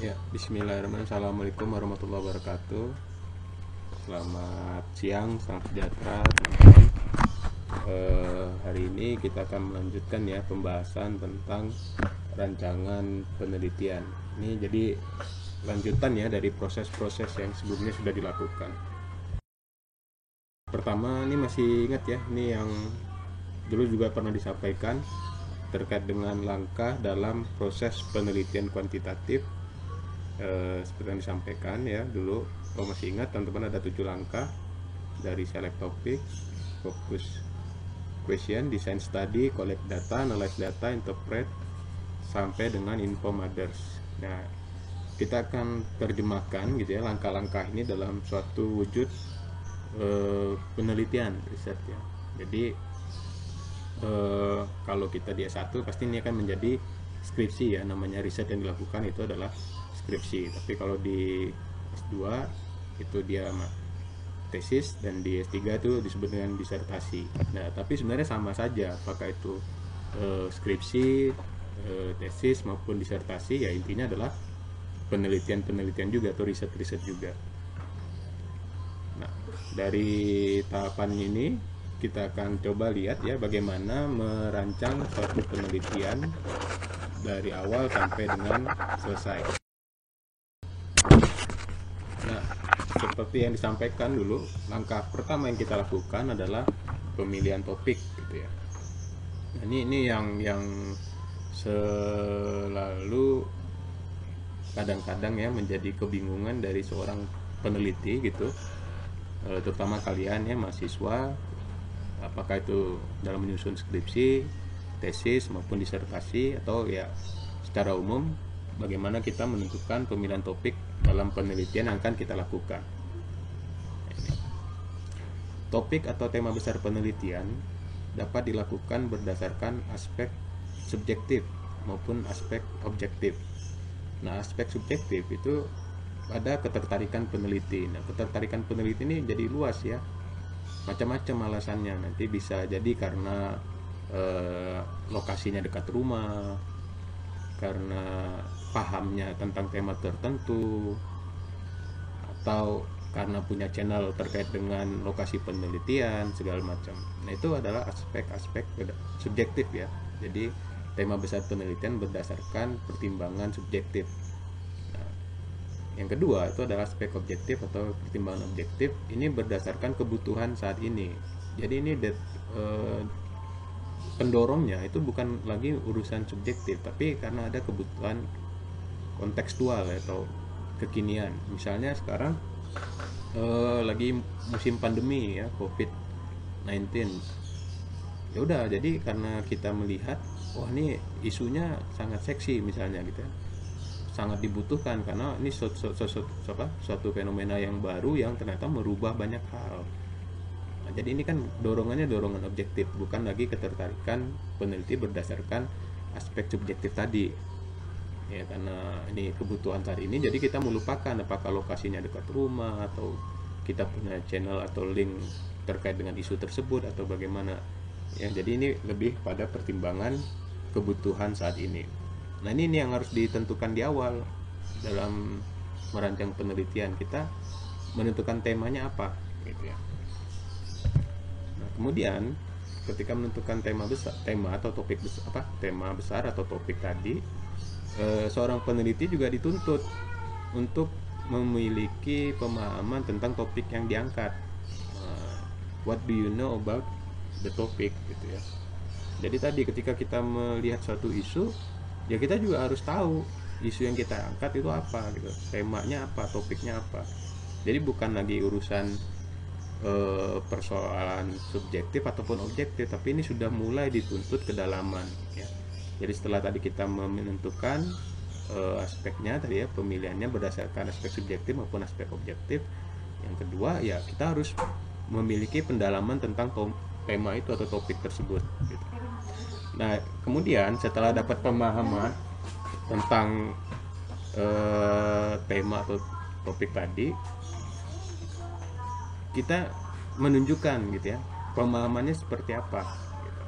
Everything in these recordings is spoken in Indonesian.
Ya, bismillahirrahmanirrahim. Assalamualaikum warahmatullahi wabarakatuh. Selamat siang, salam sejahtera teman-teman. Hari ini kita akan melanjutkan ya pembahasan tentang rancangan penelitian. Ini jadi lanjutan ya dari proses-proses yang sebelumnya sudah dilakukan. Pertama, ini masih ingat ya, ini yang dulu juga pernah disampaikan terkait dengan langkah dalam proses penelitian kuantitatif. Seperti yang disampaikan ya dulu, kalau masih ingat teman-teman, ada 7 langkah dari select topic, focus question, design study, collect data, analyze data, interpret, sampai dengan inform others. Nah, kita akan terjemahkan gitu ya langkah-langkah ini dalam suatu wujud penelitian riset ya. Jadi kalau kita di S1 pasti ini akan menjadi skripsi ya, namanya riset yang dilakukan itu adalah skripsi. Tapi kalau di S2 itu dia tesis, dan di S3 itu disebut dengan disertasi. Nah, tapi sebenarnya sama saja apakah itu skripsi, tesis maupun disertasi, ya intinya adalah penelitian-penelitian juga atau riset-riset juga. Nah, dari tahapan ini kita akan coba lihat ya bagaimana merancang suatu penelitian dari awal sampai dengan selesai. Nah, seperti yang disampaikan dulu, langkah pertama yang kita lakukan adalah pemilihan topik gitu ya. Nah, ini yang selalu kadang-kadang ya menjadi kebingungan dari seorang peneliti gitu, terutama kalian ya mahasiswa, apakah itu dalam menyusun skripsi, tesis maupun disertasi, atau ya secara umum bagaimana kita menentukan pemilihan topik dalam penelitian yang akan kita lakukan. Topik atau tema besar penelitian dapat dilakukan berdasarkan aspek subjektif maupun aspek objektif. Nah, aspek subjektif itu ada ketertarikan peneliti. Nah, ketertarikan peneliti ini jadi luas ya, macam-macam alasannya. Nanti bisa jadi karena lokasinya dekat rumah, karena pahamnya tentang tema tertentu, atau karena punya channel terkait dengan lokasi penelitian segala macam. Nah, itu adalah aspek-aspek subjektif ya. Jadi tema besar penelitian berdasarkan pertimbangan subjektif. Nah, yang kedua itu adalah aspek objektif atau pertimbangan objektif. Ini berdasarkan kebutuhan saat ini. Jadi ini pendorongnya itu bukan lagi urusan subjektif, tapi karena ada kebutuhan kontekstual atau kekinian. Misalnya sekarang lagi musim pandemi ya, COVID-19. Ya udah, jadi karena kita melihat wah ini isunya sangat seksi misalnya gitu ya, sangat dibutuhkan karena ini suatu fenomena yang baru yang ternyata merubah banyak hal. Nah, jadi ini kan dorongannya dorongan objektif, bukan lagi ketertarikan peneliti berdasarkan aspek subjektif tadi ya, karena ini kebutuhan saat ini. Jadi kita melupakan apakah lokasinya dekat rumah atau kita punya channel atau link terkait dengan isu tersebut atau bagaimana ya. Jadi ini lebih pada pertimbangan kebutuhan saat ini. Nah, ini yang harus ditentukan di awal dalam merancang penelitian. Kita menentukan temanya apa gitu ya. Nah, kemudian ketika menentukan tema atau topik besar, tema besar atau topik tadi, seorang peneliti juga dituntut untuk memiliki pemahaman tentang topik yang diangkat. What do you know about the topic gitu ya. Jadi tadi ketika kita melihat suatu isu, ya kita juga harus tahu isu yang kita angkat itu apa gitu, temanya apa, topiknya apa. Jadi bukan lagi urusan persoalan subjektif ataupun objektif, tapi ini sudah mulai dituntut kedalaman ya. Jadi setelah tadi kita menentukan aspeknya tadi ya, pemilihannya berdasarkan aspek subjektif maupun aspek objektif, yang kedua ya kita harus memiliki pendalaman tentang tema itu atau topik tersebut gitu. Nah, kemudian setelah dapat pemahaman tentang tema atau topik tadi, kita menunjukkan gitu ya pemahamannya seperti apa gitu.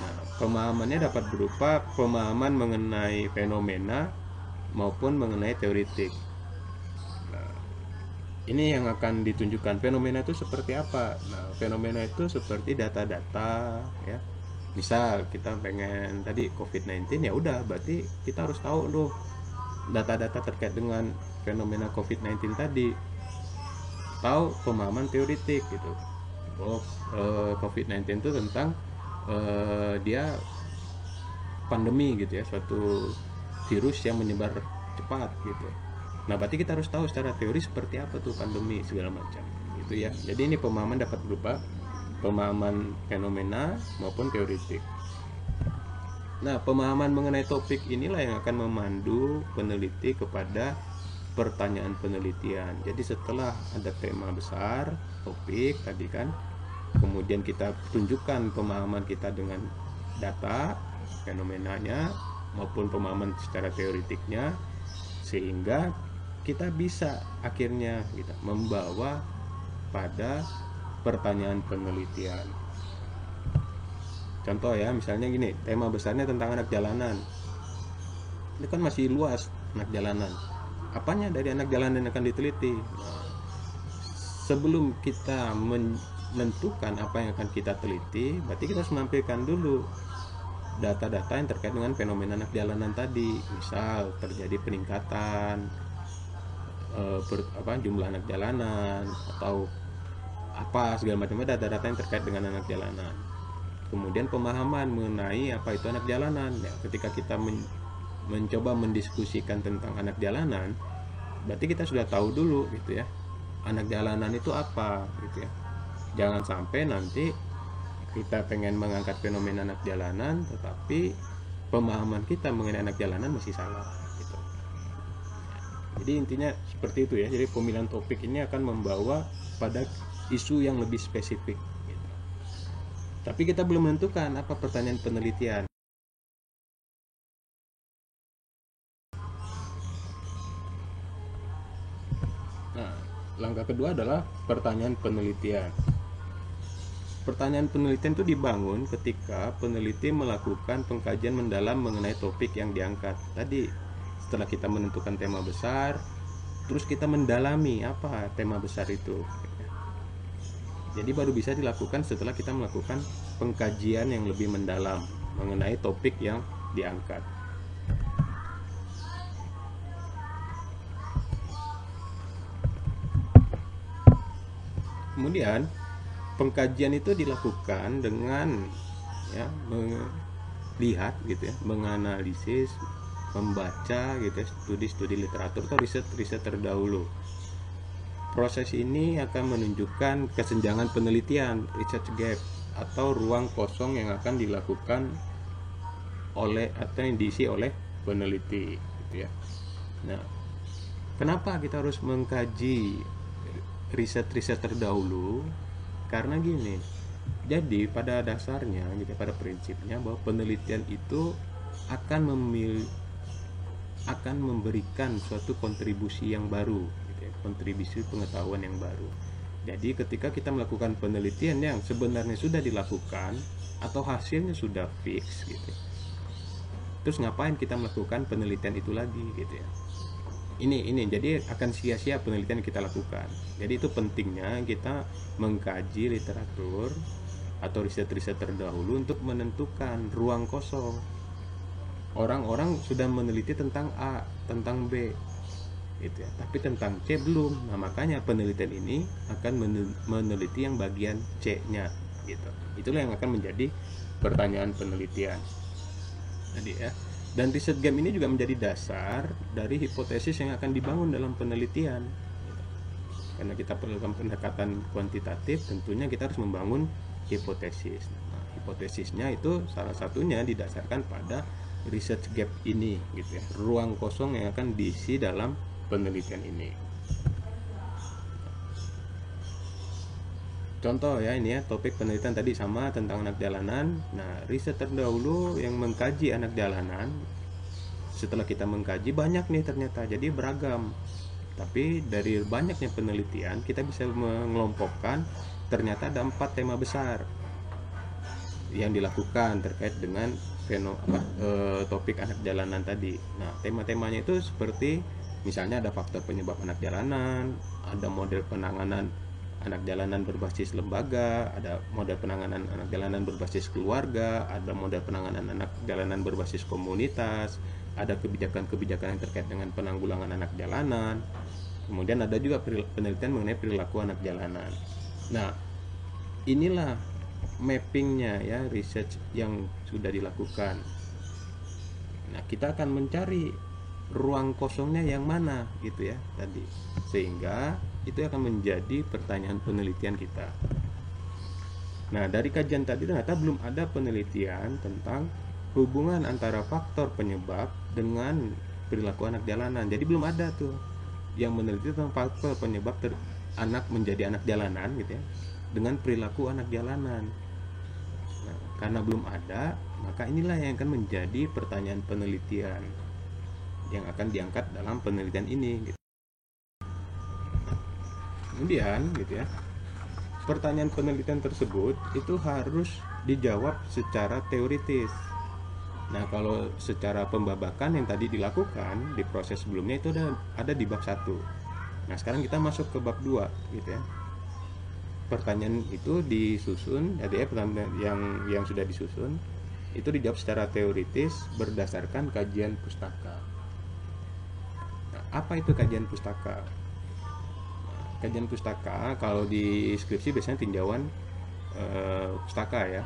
Nah, pemahamannya dapat berupa pemahaman mengenai fenomena maupun mengenai teoritik. Nah, ini yang akan ditunjukkan fenomena itu seperti apa. Nah, fenomena itu seperti data-data ya. Misal kita pengen tadi COVID-19, ya udah berarti kita harus tahu loh data-data terkait dengan fenomena COVID-19 tadi. Tahu pemahaman teoritik gitu. Oh, COVID-19 itu tentang dia pandemi gitu ya, suatu virus yang menyebar cepat gitu. Nah, berarti kita harus tahu secara teori seperti apa tuh pandemi segala macam gitu ya. Jadi ini pemahaman dapat berupa pemahaman fenomena maupun teoritik. Nah, pemahaman mengenai topik inilah yang akan memandu peneliti kepada pertanyaan penelitian. Jadi setelah ada tema besar, topik tadi kan, kemudian kita tunjukkan pemahaman kita dengan data, fenomenanya maupun pemahaman secara teoritiknya, sehingga kita bisa akhirnya kita membawa pada pertanyaan penelitian. Contoh ya, misalnya gini, tema besarnya tentang anak jalanan. Ini kan masih luas, anak jalanan. Apanya dari anak jalanan yang akan diteliti? Nah, sebelum kita menentukan apa yang akan kita teliti, berarti kita harus menampilkan dulu data-data yang terkait dengan fenomena anak jalanan tadi. Misal terjadi peningkatan jumlah anak jalanan atau apa segala macam data-data yang terkait dengan anak jalanan. Kemudian pemahaman mengenai apa itu anak jalanan ya, ketika kita mencoba mendiskusikan tentang anak jalanan, berarti kita sudah tahu dulu gitu ya, anak jalanan itu apa gitu ya. Jangan sampai nanti kita pengen mengangkat fenomena anak jalanan tetapi pemahaman kita mengenai anak jalanan masih salah gitu. Jadi intinya seperti itu ya. Jadi pemilihan topik ini akan membawa pada isu yang lebih spesifik gitu. Tapi kita belum menentukan apa pertanyaan penelitian. Nah, langkah kedua adalah pertanyaan penelitian. Pertanyaan penelitian itu dibangun ketika peneliti melakukan pengkajian mendalam mengenai topik yang diangkat. Tadi setelah kita menentukan tema besar, terus kita mendalami apa tema besar itu. Jadi baru bisa dilakukan setelah kita melakukan pengkajian yang lebih mendalam mengenai topik yang diangkat. Kemudian pengkajian itu dilakukan dengan ya melihat gitu ya, menganalisis, membaca gitu ya, studi-studi literatur atau riset-riset terdahulu. Proses ini akan menunjukkan kesenjangan penelitian, research gap, atau ruang kosong yang akan dilakukan oleh atau yang diisi oleh peneliti gitu ya. Nah, kenapa kita harus mengkaji riset-riset terdahulu? Karena gini, jadi pada dasarnya gitu, pada prinsipnya bahwa penelitian itu akan memberikan suatu kontribusi yang baru gitu ya, kontribusi pengetahuan yang baru. Jadi ketika kita melakukan penelitian yang sebenarnya sudah dilakukan atau hasilnya sudah fix gitu, terus ngapain kita melakukan penelitian itu lagi gitu ya. Ini jadi akan sia-sia penelitian yang kita lakukan. Jadi itu pentingnya kita mengkaji literatur atau riset-riset terdahulu untuk menentukan ruang kosong. Orang-orang sudah meneliti tentang A, tentang B gitu ya, tapi tentang C belum. Nah, makanya penelitian ini akan meneliti yang bagian C-nya gitu. Itulah yang akan menjadi pertanyaan penelitian tadi ya. Dan riset gap ini juga menjadi dasar dari hipotesis yang akan dibangun dalam penelitian. Karena kita perlukan pendekatan kuantitatif, tentunya kita harus membangun hipotesis. Nah, hipotesisnya itu salah satunya didasarkan pada research gap ini gitu ya, ruang kosong yang akan diisi dalam penelitian ini. Contoh ya, ini ya, topik penelitian tadi sama tentang anak jalanan. Nah, riset terdahulu yang mengkaji anak jalanan, setelah kita mengkaji banyak nih ternyata, jadi beragam. Tapi dari banyaknya penelitian kita bisa mengelompokkan ternyata ada 4 tema besar yang dilakukan terkait dengan topik anak jalanan tadi. Nah, tema-temanya itu seperti misalnya ada faktor penyebab anak jalanan, ada model penanganan anak jalanan berbasis lembaga, ada model penanganan anak jalanan berbasis keluarga, ada model penanganan anak jalanan berbasis komunitas, ada kebijakan-kebijakan yang terkait dengan penanggulangan anak jalanan. Kemudian ada juga penelitian mengenai perilaku anak jalanan. Nah, inilah mappingnya ya, research yang sudah dilakukan. Nah, kita akan mencari ruang kosongnya yang mana gitu ya tadi, sehingga itu akan menjadi pertanyaan penelitian kita. Nah, dari kajian tadi ternyata belum ada penelitian tentang hubungan antara faktor penyebab dengan perilaku anak jalanan. Jadi belum ada tuh yang meneliti tentang faktor penyebab anak menjadi anak jalanan gitu ya dengan perilaku anak jalanan. Nah, karena belum ada, maka inilah yang akan menjadi pertanyaan penelitian yang akan diangkat dalam penelitian ini gitu. Kemudian gitu ya, pertanyaan penelitian tersebut itu harus dijawab secara teoritis. Nah, kalau secara pembabakan yang tadi dilakukan di proses sebelumnya itu ada di bab 1. Nah, sekarang kita masuk ke bab 2 gitu ya. Pertanyaan itu disusun, jadi pertanyaan yang sudah disusun itu dijawab secara teoritis berdasarkan kajian pustaka. Nah, apa itu kajian pustaka? Nah, kajian pustaka kalau di skripsi biasanya tinjauan pustaka ya,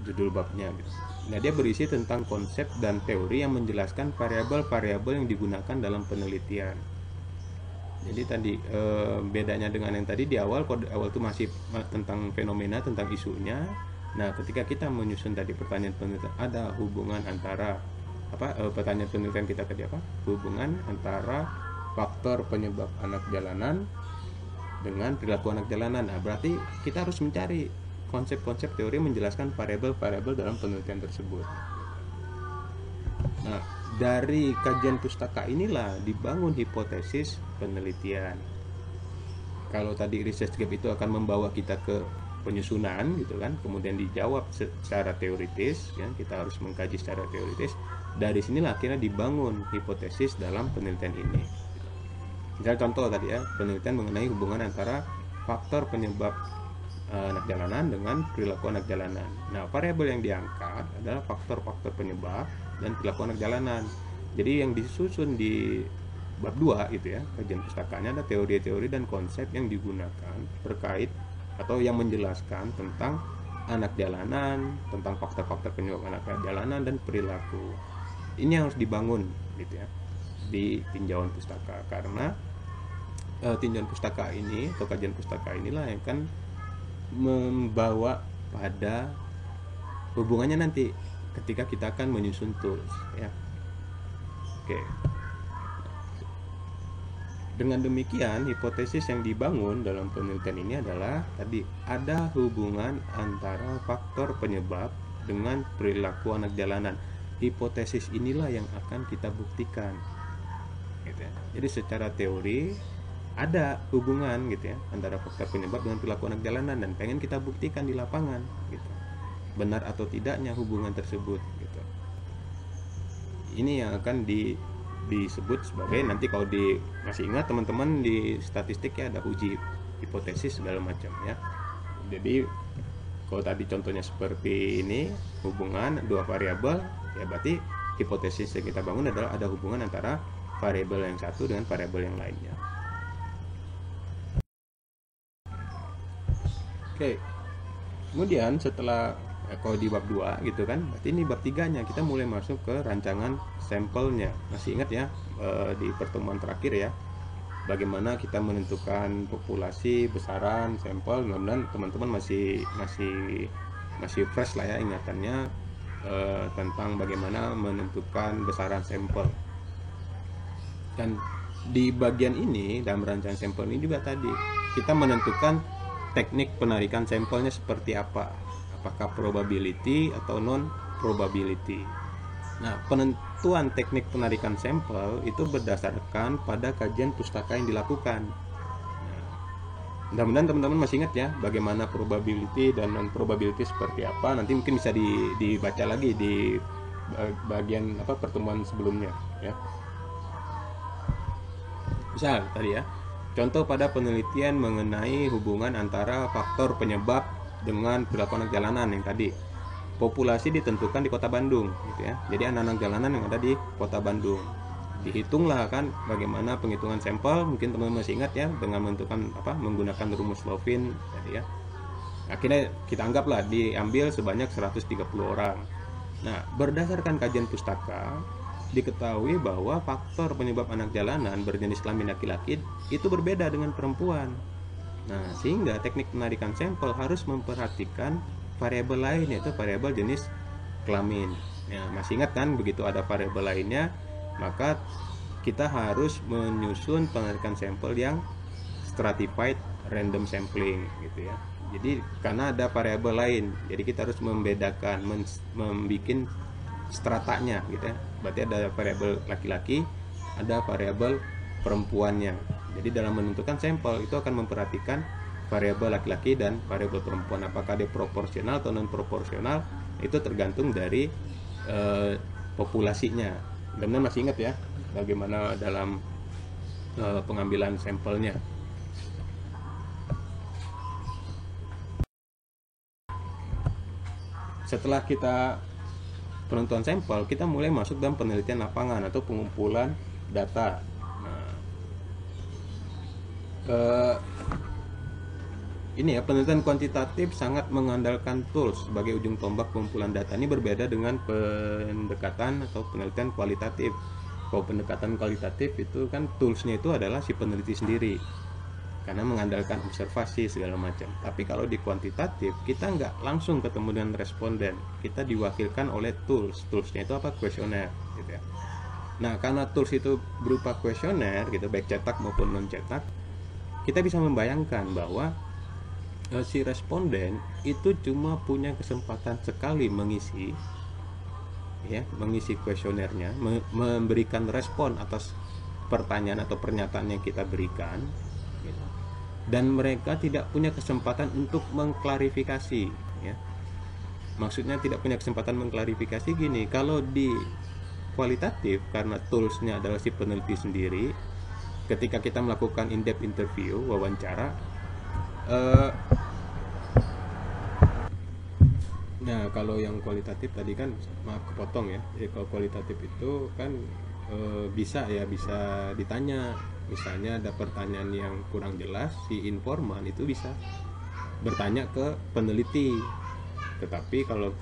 judul babnya gitu. Nah, dia berisi tentang konsep dan teori yang menjelaskan variabel-variabel yang digunakan dalam penelitian. Jadi tadi bedanya dengan yang tadi di awal, kode awal itu masih tentang fenomena, tentang isunya. Nah, ketika kita menyusun tadi pertanyaan penelitian, ada hubungan antara pertanyaan penelitian kita tadi apa? Hubungan antara faktor penyebab anak jalanan dengan perilaku anak jalanan. Nah, berarti kita harus mencari konsep-konsep teori menjelaskan variabel-variabel dalam penelitian tersebut. Nah, dari kajian pustaka inilah dibangun hipotesis penelitian. Kalau tadi research gap itu akan membawa kita ke penyusunan gitu kan, kemudian dijawab secara teoritis ya, kita harus mengkaji secara teoritis. Dari sinilah akhirnya dibangun hipotesis dalam penelitian ini. Misalnya contoh tadi ya, penelitian mengenai hubungan antara faktor penyebab anak jalanan dengan perilaku anak jalanan. Nah, variabel yang diangkat adalah faktor-faktor penyebab dan perilaku anak jalanan. Jadi yang disusun di bab 2 itu ya, kajian pustakanya ada teori-teori dan konsep yang digunakan terkait atau yang menjelaskan tentang anak jalanan, tentang faktor-faktor penyebab anak jalanan dan perilaku. Ini yang harus dibangun gitu ya di tinjauan pustaka, karena tinjauan pustaka ini atau kajian pustaka inilah yang kan membawa pada hubungannya nanti ketika kita akan menyusun tools ya. Oke. Dengan demikian, hipotesis yang dibangun dalam penelitian ini adalah tadi ada hubungan antara faktor penyebab dengan perilaku anak jalanan. Hipotesis inilah yang akan kita buktikan gitu ya. Jadi secara teori ada hubungan gitu ya antara faktor penyebab dengan perilaku anak jalanan, dan pengen kita buktikan di lapangan gitu, benar atau tidaknya hubungan tersebut gitu. Ini yang akan disebut sebagai, nanti kalau masih ingat teman-teman di statistik ya, ada uji hipotesis segala macam ya. Jadi kalau tadi contohnya seperti ini, hubungan dua variabel ya, berarti hipotesis yang kita bangun adalah ada hubungan antara variabel yang satu dengan variabel yang lainnya. Oke, kemudian setelah kalau di bab 2 gitu kan, berarti ini bab 3-nya kita mulai masuk ke rancangan sampelnya. Masih ingat ya di pertemuan terakhir ya, bagaimana kita menentukan populasi, besaran sampel. Mudah-mudahan teman-teman masih fresh lah ya ingatannya tentang bagaimana menentukan besaran sampel. Dan di bagian ini dalam rancangan sampel ini juga tadi kita menentukan teknik penarikan sampelnya seperti apa, apakah probability atau non probability. Nah, penentuan teknik penarikan sampel itu berdasarkan pada kajian pustaka yang dilakukan. Nah, Mudah-mudahan teman-teman masih ingat ya bagaimana probability dan non probability seperti apa. Nanti mungkin bisa dibaca lagi di bagian pertemuan sebelumnya ya. Misal tadi ya, contoh pada penelitian mengenai hubungan antara faktor penyebab dengan perilaku anak jalanan yang tadi. Populasi ditentukan di Kota Bandung gitu ya. Jadi anak-anak jalanan yang ada di Kota Bandung. Dihitunglah kan bagaimana penghitungan sampel, mungkin teman-teman masih ingat ya, dengan menentukan menggunakan rumus Lovin tadi ya. Akhirnya kita anggaplah diambil sebanyak 130 orang. Nah, berdasarkan kajian pustaka diketahui bahwa faktor penyebab anak jalanan berjenis kelamin laki-laki itu berbeda dengan perempuan. Nah, sehingga teknik penarikan sampel harus memperhatikan variabel lain, yaitu variabel jenis kelamin. Ya, masih ingat kan, begitu ada variabel lainnya, maka kita harus menyusun penarikan sampel yang stratified random sampling gitu ya. Jadi karena ada variabel lain, jadi kita harus membedakan, membuat stratanya gitu ya. Berarti ada variabel laki-laki, ada variabel perempuannya. Jadi dalam menentukan sampel itu akan memperhatikan variabel laki-laki dan variabel perempuan, apakah dia proporsional atau non proporsional, itu tergantung dari populasinya. Dan masih ingat ya bagaimana dalam pengambilan sampelnya. Setelah kita penentuan sampel, kita mulai masuk dalam penelitian lapangan atau pengumpulan data. Nah, ini ya, penelitian kuantitatif sangat mengandalkan tools sebagai ujung tombak pengumpulan data. Ini berbeda dengan pendekatan atau penelitian kualitatif. Kalau pendekatan kualitatif itu kan toolsnya itu adalah si peneliti sendiri, karena mengandalkan observasi segala macam. Tapi kalau di kuantitatif kita nggak langsung ketemu dengan responden, kita diwakilkan oleh tools. Toolsnya itu apa? Kuesioner gitu ya. Nah, karena tools itu berupa kuesioner gitu, baik cetak maupun non cetak, kita bisa membayangkan bahwa si responden itu cuma punya kesempatan sekali mengisi kuesionernya, memberikan respon atas pertanyaan atau pernyataan yang kita berikan, dan mereka tidak punya kesempatan untuk mengklarifikasi ya. Maksudnya tidak punya kesempatan mengklarifikasi gini, kalau di kualitatif karena toolsnya adalah si peneliti sendiri, ketika kita melakukan in-depth interview, wawancara, nah kalau yang kualitatif tadi kan, maaf kepotong ya, jadi kalau kualitatif itu kan bisa ditanya, misalnya ada pertanyaan yang kurang jelas, si informan itu bisa bertanya ke peneliti. Tetapi kalau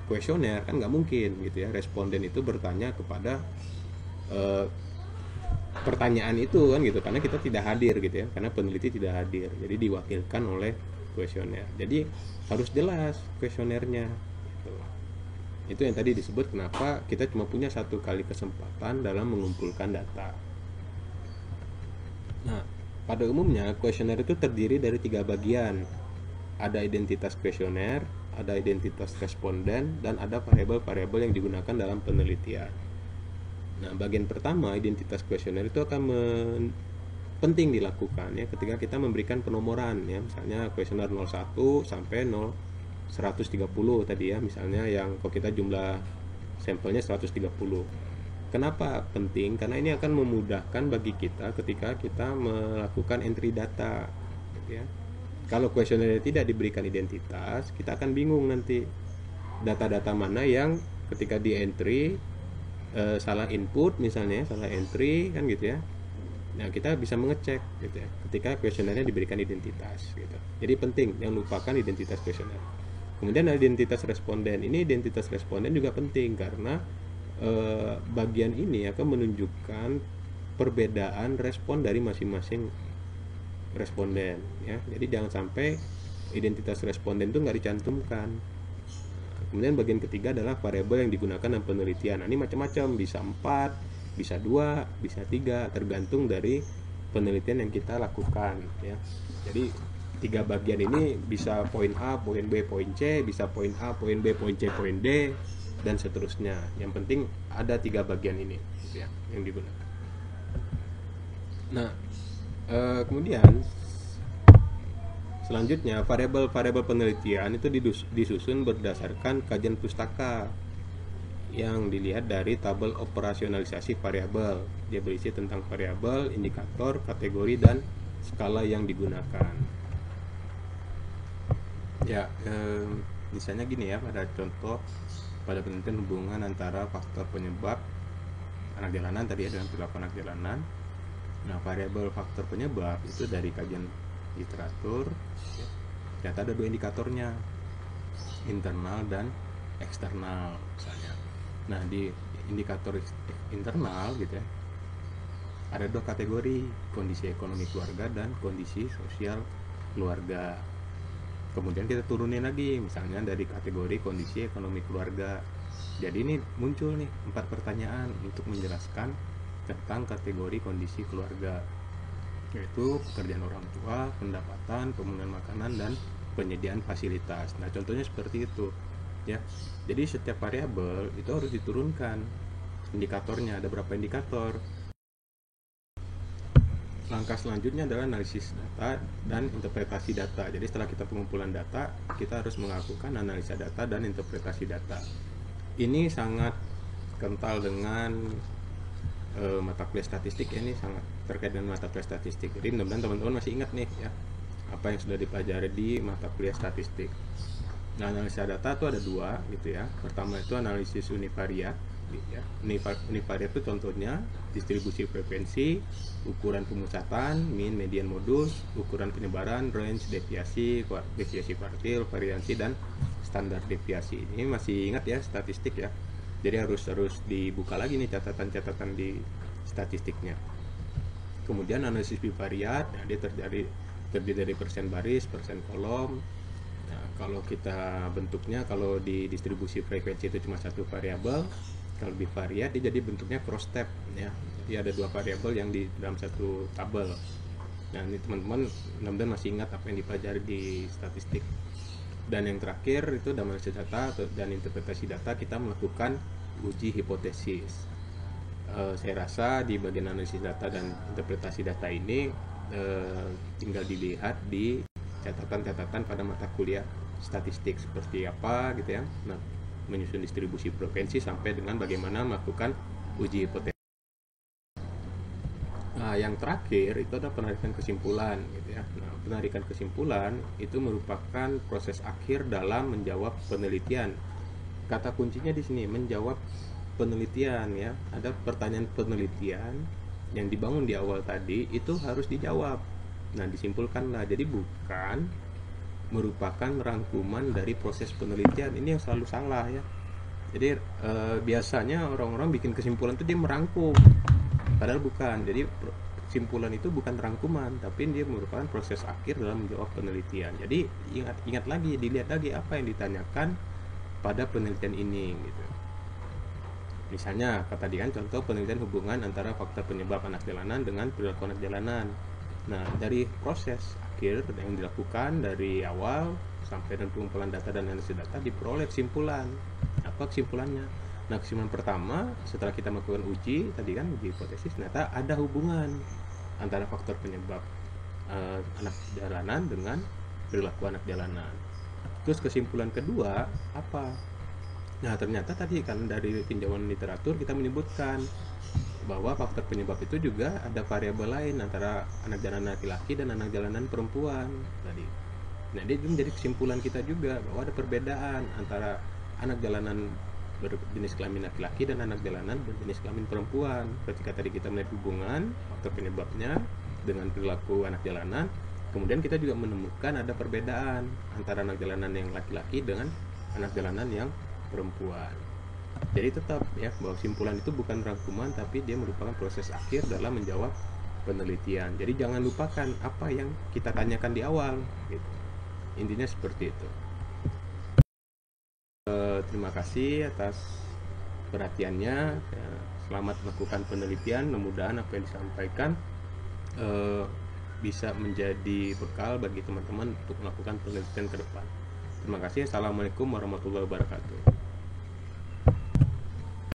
kuesioner kan nggak mungkin gitu ya, responden itu bertanya kepada pertanyaan itu kan gitu, karena kita tidak hadir gitu ya, karena peneliti tidak hadir, jadi diwakilkan oleh kuesioner. Jadi harus jelas kuesionernya gitu. Itu yang tadi disebut kenapa kita cuma punya satu kali kesempatan dalam mengumpulkan data. Nah, pada umumnya kuesioner itu terdiri dari 3 bagian. Ada identitas kuesioner, ada identitas responden, dan ada variabel-variabel yang digunakan dalam penelitian. Nah, bagian pertama, identitas kuesioner itu akan penting dilakukan ya ketika kita memberikan penomoran ya, misalnya kuesioner 01 sampai 130 tadi ya, misalnya yang kalau kita jumlah sampelnya 130. Kenapa penting? Karena ini akan memudahkan bagi kita ketika kita melakukan entry data gitu ya. Kalau kuesioner tidak diberikan identitas, kita akan bingung nanti data-data mana yang ketika di entry salah input, misalnya salah entry kan gitu ya. Nah, kita bisa mengecek gitu ya ketika kuesionernya diberikan identitas gitu. Jadi penting jangan lupakan identitas kuesioner. Kemudian ada identitas responden. Ini identitas responden juga penting karena bagian ini akan menunjukkan perbedaan respon dari masing-masing responden ya. Jadi jangan sampai identitas responden itu nggak dicantumkan. Kemudian bagian ketiga adalah variabel yang digunakan dalam penelitian. Nah, ini macam-macam, bisa 4, bisa 2, bisa 3, tergantung dari penelitian yang kita lakukan ya. Jadi 3 bagian ini bisa poin A, poin B, poin C, bisa poin A, poin B, poin C, poin D, dan seterusnya. Yang penting ada 3 bagian ini gitu ya, yang digunakan. Nah, kemudian Selanjutnya, variabel-variabel penelitian itu disusun berdasarkan kajian pustaka yang dilihat dari tabel operasionalisasi variabel. Dia berisi tentang variabel, indikator, kategori, dan skala yang digunakan. Ya, misalnya gini ya, pada contoh pada penelitian hubungan antara faktor penyebab anak jalanan tadi ya dengan perilaku anak jalanan. Nah, variabel faktor penyebab itu dari kajian literatur ya, ternyata ada 2 indikatornya, internal dan eksternal misalnya. Nah, di indikator internal gitu ya, ada 2 kategori, kondisi ekonomi keluarga dan kondisi sosial keluarga. Kemudian kita turunin lagi, misalnya dari kategori kondisi ekonomi keluarga. Jadi ini muncul nih 4 pertanyaan untuk menjelaskan tentang kategori kondisi keluarga, yaitu pekerjaan orang tua, pendapatan, pemenuhan makanan, dan penyediaan fasilitas. Nah, contohnya seperti itu ya. Jadi setiap variabel itu harus diturunkan indikatornya. Ada berapa indikator? Langkah selanjutnya adalah analisis data dan interpretasi data. Jadi setelah kita pengumpulan data, kita harus melakukan analisa data dan interpretasi data. Ini sangat kental dengan mata kuliah statistik ya, ini sangat terkait dengan mata kuliah statistik. Jadi mudah-mudahan teman-teman masih ingat nih ya apa yang sudah dipelajari di mata kuliah statistik. Nah, analisa data itu ada 2 gitu ya. Pertama itu analisis univariat ya. Univariat itu contohnya distribusi frekuensi, ukuran pemusatan, mean, median, modus, ukuran penyebaran, range, deviasi kuartil, variansi, dan standar deviasi. Ini masih ingat ya statistik ya. Jadi harus dibuka lagi nih catatan-catatan di statistiknya. Kemudian analisis bivariat, nah dia terdiri dari persen baris, persen kolom. Nah, kalau kita bentuknya, kalau di distribusi frekuensi itu cuma 1 variabel, kalau bivariat dia jadi bentuknya cross tab ya. Jadi ada 2 variabel yang di dalam 1 tabel. Nah, ini teman-teman mudah-mudahan masih ingat apa yang dipelajari di statistik. Dan yang terakhir itu dalam analisis data dan interpretasi data, kita melakukan uji hipotesis. Saya rasa di bagian analisis data dan interpretasi data ini tinggal dilihat di catatan-catatan pada mata kuliah statistik seperti apa gitu ya. Nah, menyusun distribusi frekuensi sampai dengan bagaimana melakukan uji hipotesis. Nah, yang terakhir itu adalah penarikan kesimpulan gitu ya. Nah, penarikan kesimpulan itu merupakan proses akhir dalam menjawab penelitian. Kata kuncinya di sini menjawab penelitian ya. Ada pertanyaan penelitian yang dibangun di awal tadi itu harus dijawab. Nah, disimpulkanlah. Jadi bukan merupakan rangkuman dari proses penelitian. Ini yang selalu salah ya. Jadi biasanya orang-orang bikin kesimpulan itu dia merangkum. Padahal bukan. Jadi kesimpulan itu bukan rangkuman, tapi dia merupakan proses akhir dalam menjawab penelitian. Jadi ingat lagi, dilihat lagi apa yang ditanyakan pada penelitian ini gitu. Misalnya tadi kan contoh penelitian hubungan antara faktor penyebab anak jalanan dengan perilaku anak jalanan. Nah, dari proses akhir yang dilakukan dari awal sampai dengan pengumpulan data dan analisis data diperoleh kesimpulan. Apa kesimpulannya? Nah, kesimpulan pertama setelah kita melakukan uji tadi kan uji hipotesis, ternyata ada hubungan antara faktor penyebab anak jalanan dengan perilaku anak jalanan. Terus kesimpulan kedua apa? Nah, ternyata tadi kan dari tinjauan literatur kita menyebutkan bahwa faktor penyebab itu juga ada variabel lain antara anak jalanan laki-laki dan anak jalanan perempuan tadi. Nah, itu menjadi kesimpulan kita juga bahwa ada perbedaan antara anak jalanan berjenis kelamin laki-laki dan anak jalanan berjenis kelamin perempuan. Ketika tadi kita melihat hubungan faktor penyebabnya dengan perilaku anak jalanan, kemudian kita juga menemukan ada perbedaan antara anak jalanan yang laki-laki dengan anak jalanan yang perempuan. Jadi tetap ya bahwa kesimpulan itu bukan rangkuman, tapi dia merupakan proses akhir dalam menjawab penelitian. Jadi jangan lupakan apa yang kita tanyakan di awal gitu. Intinya seperti itu. Terima kasih atas perhatiannya. Selamat melakukan penelitian. Mudah-mudahan apa yang disampaikan bisa menjadi bekal bagi teman-teman untuk melakukan penelitian ke depan. Terima kasih. Assalamualaikum warahmatullahi wabarakatuh.